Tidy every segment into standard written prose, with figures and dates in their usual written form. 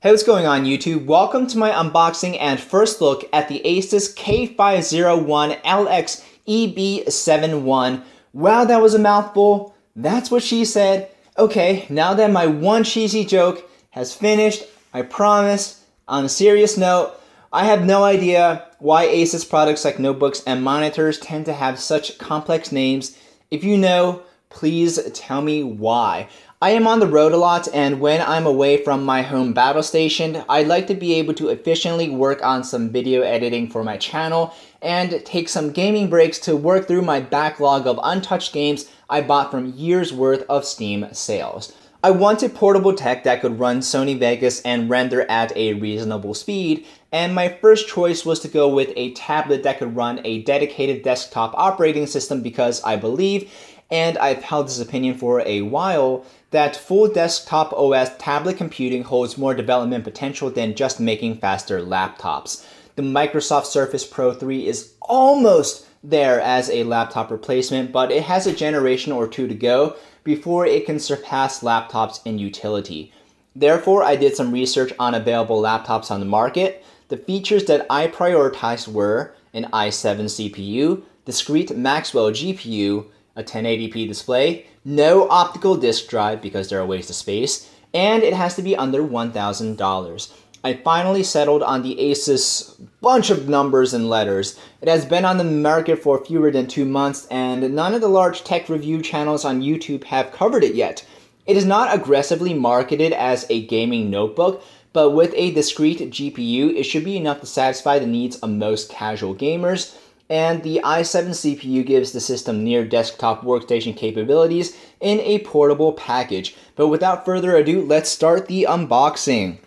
Hey, what's going on YouTube? Welcome to my unboxing and first look at the ASUS K501LX-EB71. Wow, that was a mouthful. That's what she said. Okay, now that my one cheesy joke has finished, I promise, on a serious note, I have no idea why ASUS products like notebooks and monitors tend to have such complex names. If you know, please tell me why. I am on the road a lot, and when I'm away from my home battle station, I'd like to be able to efficiently work on some video editing for my channel and take some gaming breaks to work through my backlog of untouched games I bought from years worth of Steam sales. I wanted portable tech that could run Sony Vegas and render at a reasonable speed, and my first choice was to go with a tablet that could run a dedicated desktop operating system because I believe, and I've held this opinion for a while, that full desktop OS tablet computing holds more development potential than just making faster laptops. The Microsoft Surface Pro 3 is almost there as a laptop replacement, but it has a generation or two to go before it can surpass laptops in utility. Therefore, I did some research on available laptops on the market. The features that I prioritized were an i7 CPU, discrete Maxwell GPU, a 1080p display, no optical disk drive because they're a waste of space, and it has to be under $1,000. I finally settled on the ASUS bunch of numbers and letters. It has been on the market for fewer than 2 months, and none of the large tech review channels on YouTube have covered it yet. It is not aggressively marketed as a gaming notebook, but with a discrete GPU, it should be enough to satisfy the needs of most casual gamers. And the i7 CPU gives the system near desktop workstation capabilities in a portable package. But without further ado, let's start the unboxing.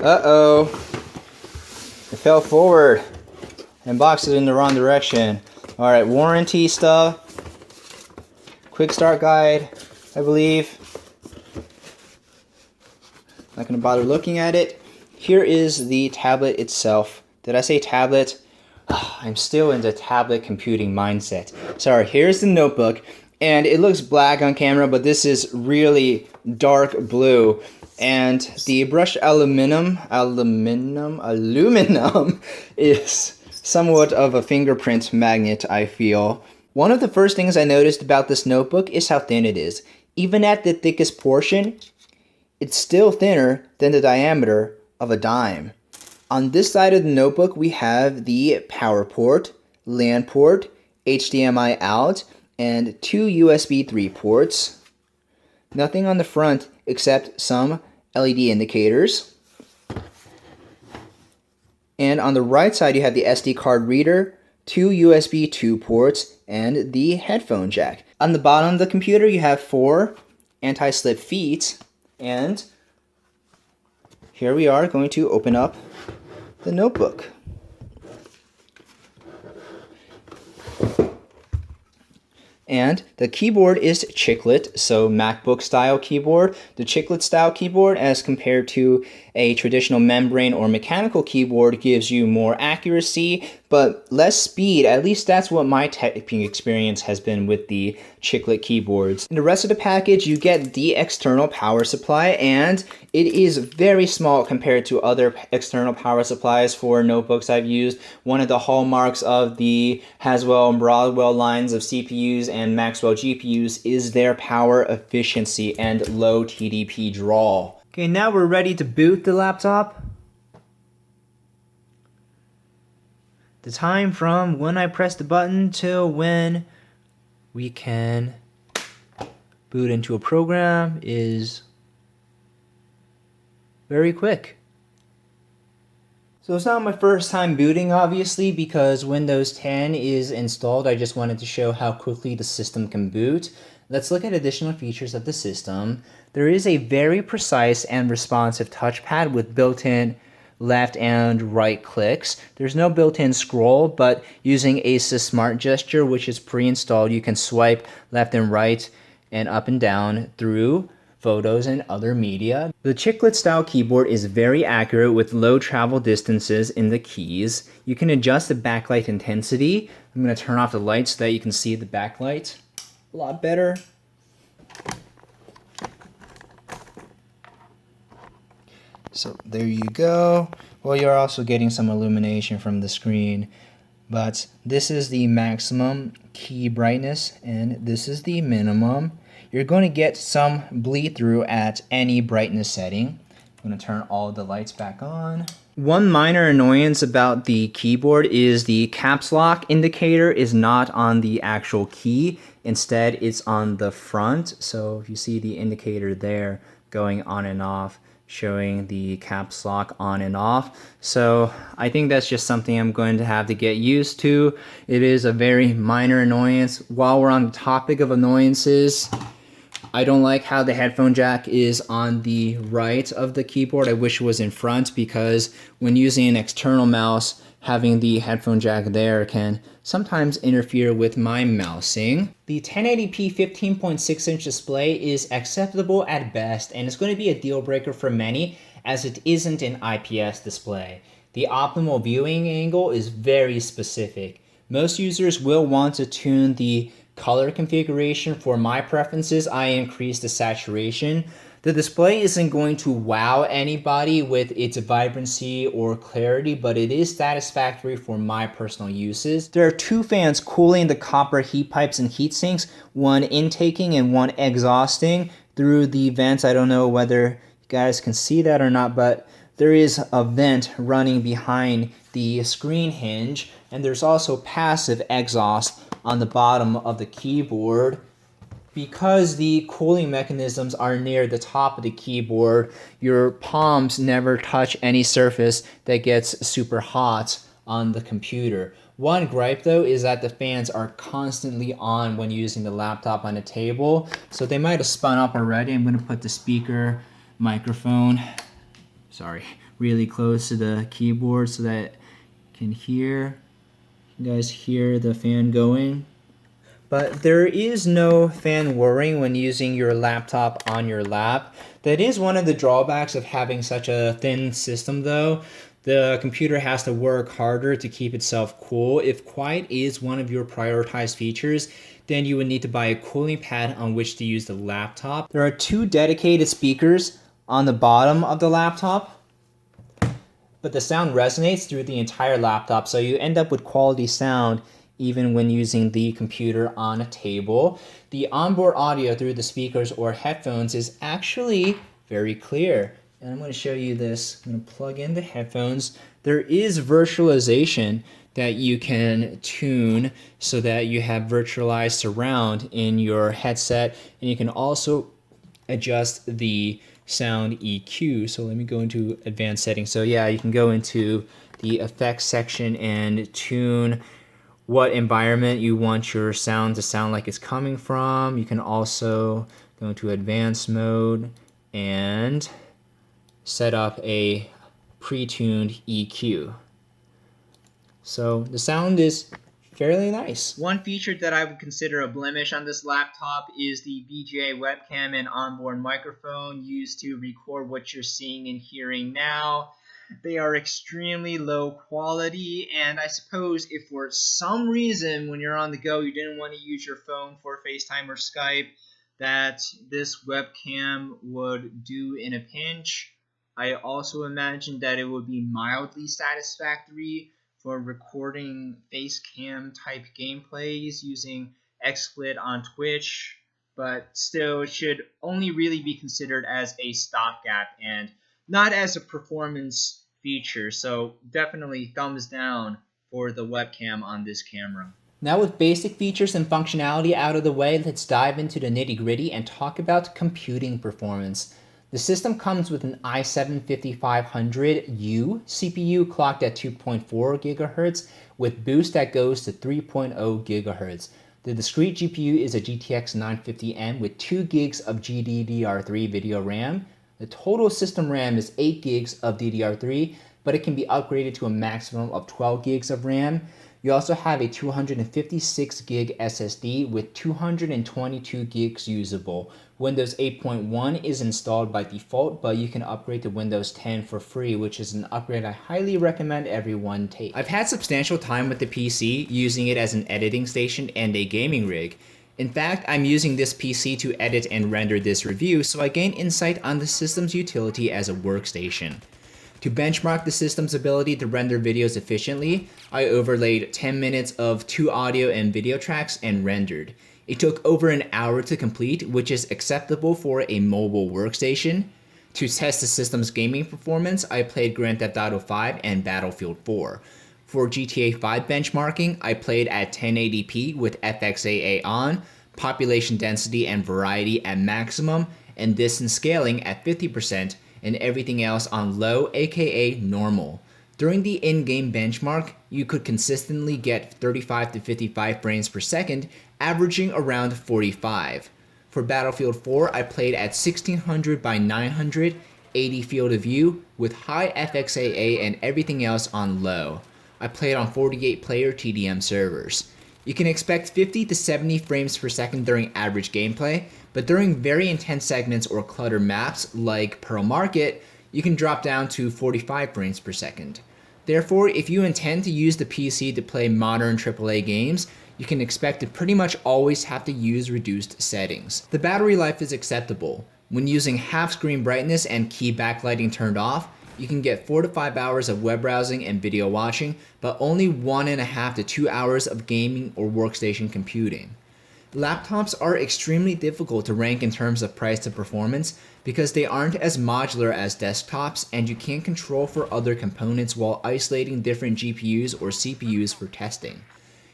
Uh-oh. It fell forward and boxed it in the wrong direction. Alright, warranty stuff. Quick start guide, I believe. Not gonna bother looking at it. Here is the tablet itself. Did I say tablet? I'm still in the tablet computing mindset. Sorry, here's the notebook, and it looks black on camera, but this is really dark blue. And the brushed aluminum is somewhat of a fingerprint magnet, I feel. One of the first things I noticed about this notebook is how thin it is. Even at the thickest portion, it's still thinner than the diameter of a dime. On this side of the notebook, we have the power port, LAN port, HDMI out, and 2 USB 3 ports. Nothing on the front except some LED indicators. And on the right side, you have the SD card reader, 2 USB 2 ports, and the headphone jack. On the bottom of the computer, you have 4 anti-slip feet, and here we are going to open up the notebook. And the keyboard is chiclet, so MacBook style keyboard. The chiclet style keyboard, as compared to a traditional membrane or mechanical keyboard, gives you more accuracy but less speed. At least that's what my typing experience has been with the chiclet keyboards. In the rest of the package, you get the external power supply, and it is very small compared to other external power supplies for notebooks I've used. One of the hallmarks of the Haswell and Broadwell lines of CPUs and Maxwell GPUs is their power efficiency and low TDP draw. Okay, now we're ready to boot the laptop. The time from when I press the button till when we can boot into a program is very quick. So it's not my first time booting, obviously, because Windows 10 is installed. I just wanted to show how quickly the system can boot. Let's look at additional features of the system. There is a very precise and responsive touchpad with built-in left and right clicks. There's no built-in scroll, but using ASUS Smart Gesture, which is pre-installed, you can swipe left and right and up and down through photos and other media. The chiclet style keyboard is very accurate with low travel distances in the keys. You can adjust the backlight intensity. I'm going to turn off the light so that you can see the backlight a lot better. So there you go. Well, you're also getting some illumination from the screen, but this is the maximum key brightness and this is the minimum. You're going to get some bleed through at any brightness setting. I'm going to turn all the lights back on. One minor annoyance about the keyboard is the caps lock indicator is not on the actual key. Instead, it's on the front. So if you see the indicator there going on and off, showing the caps lock on and off. So I think that's just something I'm going to have to get used to. It is a very minor annoyance. While we're on the topic of annoyances, I don't like how the headphone jack is on the right of the keyboard. I wish it was in front, because when using an external mouse, having the headphone jack there can sometimes interfere with my mousing. The 1080p 15.6-inch display is acceptable at best, and it's going to be a deal breaker for many as it isn't an IPS display. The optimal viewing angle is very specific. Most users will want to tune the color configuration. For my preferences, I increase the saturation. The display isn't going to wow anybody with its vibrancy or clarity, but it is satisfactory for my personal uses. There are two fans cooling the copper heat pipes and heat sinks, one intaking and one exhausting through the vents. I don't know whether you guys can see that or not, but there is a vent running behind the screen hinge, and there's also passive exhaust on the bottom of the keyboard. Because the cooling mechanisms are near the top of the keyboard, your palms never touch any surface that gets super hot on the computer. One gripe though is that the fans are constantly on when using the laptop on a table, so they might have spun up already. I'm going to put the speaker microphone, really close to the keyboard so that you guys hear the fan going. But there is no fan whirring when using your laptop on your lap. That is one of the drawbacks of having such a thin system though. The computer has to work harder to keep itself cool. If quiet is one of your prioritized features, then you would need to buy a cooling pad on which to use the laptop. There are two dedicated speakers on the bottom of the laptop, but the sound resonates through the entire laptop, so you end up with quality sound even when using the computer on a table. The onboard audio through the speakers or headphones is actually very clear. And I'm going to show you this. I'm going to plug in the headphones. There is virtualization that you can tune so that you have virtualized surround in your headset, and you can also adjust the sound EQ. So let me go into advanced settings. So yeah, you can go into the effects section and tune what environment you want your sound to sound like it's coming from. You can also go into advanced mode and set up a pre-tuned EQ. So the sound is fairly nice. One feature that I would consider a blemish on this laptop is the VGA webcam and onboard microphone used to record what you're seeing and hearing now. They are extremely low quality, and I suppose if for some reason when you're on the go you didn't want to use your phone for FaceTime or Skype, that this webcam would do in a pinch. I also imagine that it would be mildly satisfactory for recording face cam type gameplays using XSplit on Twitch, but still it should only really be considered as a stopgap and not as a performance feature. So definitely thumbs down for the webcam on this camera. Now with basic features and functionality out of the way, let's dive into the nitty-gritty and talk about computing performance. The system comes with an i7-5500U CPU clocked at 2.4 GHz with boost that goes to 3.0 GHz. The discrete GPU is a GTX 950M with 2 gigs of GDDR3 video RAM. The total system RAM is 8 gigs of DDR3, but it can be upgraded to a maximum of 12 gigs of RAM. You also have a 256 gig SSD with 222 gigs usable. Windows 8.1 is installed by default, but you can upgrade to Windows 10 for free, which is an upgrade I highly recommend everyone take. I've had substantial time with the PC, using it as an editing station and a gaming rig. In fact, I'm using this PC to edit and render this review, so I gain insight on the system's utility as a workstation. To benchmark the system's ability to render videos efficiently, I overlaid 10 minutes of 2 audio and video tracks and rendered. It took over an hour to complete, which is acceptable for a mobile workstation. To test the system's gaming performance, I played Grand Theft Auto 5 and Battlefield 4. For GTA 5 benchmarking, I played at 1080p with FXAA on, population density and variety at maximum, and distance scaling at 50%, and everything else on low, aka normal. During the in-game benchmark, you could consistently get 35 to 55 frames per second, averaging around 45. For Battlefield 4, I played at 1600 by 900, 80 field of view, with high FXAA and everything else on low. I played on 48 player TDM servers. You can expect 50 to 70 frames per second during average gameplay, but during very intense segments or cluttered maps like Pearl Market, you can drop down to 45 frames per second. Therefore, if you intend to use the PC to play modern AAA games, you can expect to pretty much always have to use reduced settings. The battery life is acceptable. When using half screen brightness and key backlighting turned off, you can get 4 to 5 hours of web browsing and video watching, but only 1.5 to 2 hours of gaming or workstation computing. Laptops are extremely difficult to rank in terms of price to performance because they aren't as modular as desktops, and you can't control for other components while isolating different GPUs or CPUs for testing.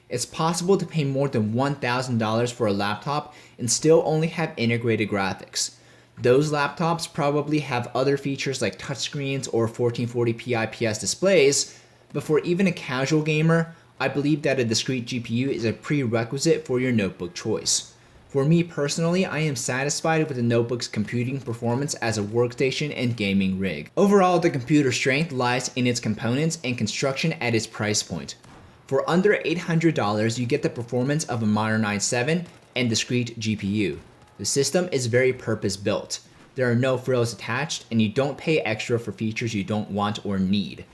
It's possible to pay more than $1,000 for a laptop and still only have integrated graphics. Those laptops probably have other features like touchscreens or 1440p IPS displays, but for even a casual gamer, I believe that a discrete GPU is a prerequisite for your notebook choice. For me personally, I am satisfied with the notebook's computing performance as a workstation and gaming rig. Overall, the computer's strength lies in its components and construction at its price point. For under $800, you get the performance of a modern i7 and discrete GPU. The system is very purpose-built. There are no frills attached, and you don't pay extra for features you don't want or need.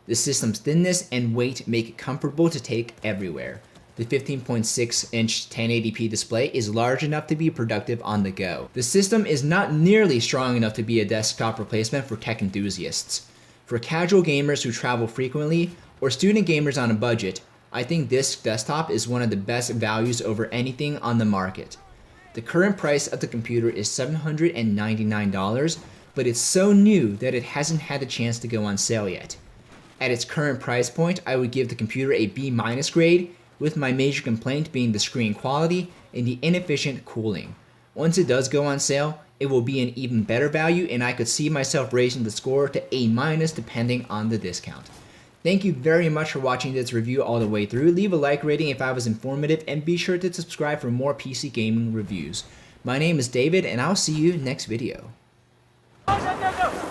The system's thinness and weight make it comfortable to take everywhere. The 15.6-inch 1080p display is large enough to be productive on the go. The system is not nearly strong enough to be a desktop replacement for tech enthusiasts. For casual gamers who travel frequently, or student gamers on a budget, I think this desktop is one of the best values over anything on the market. The current price of the computer is $799, but it's so new that it hasn't had a chance to go on sale yet. At its current price point, I would give the computer a B- grade, with my major complaint being the screen quality and the inefficient cooling. Once it does go on sale, it will be an even better value, and I could see myself raising the score to A- depending on the discount. Thank you very much for watching this review all the way through. Leave a like rating if I was informative, and be sure to subscribe for more PC gaming reviews. My name is David, and I'll see you next video. Go, go, go, go.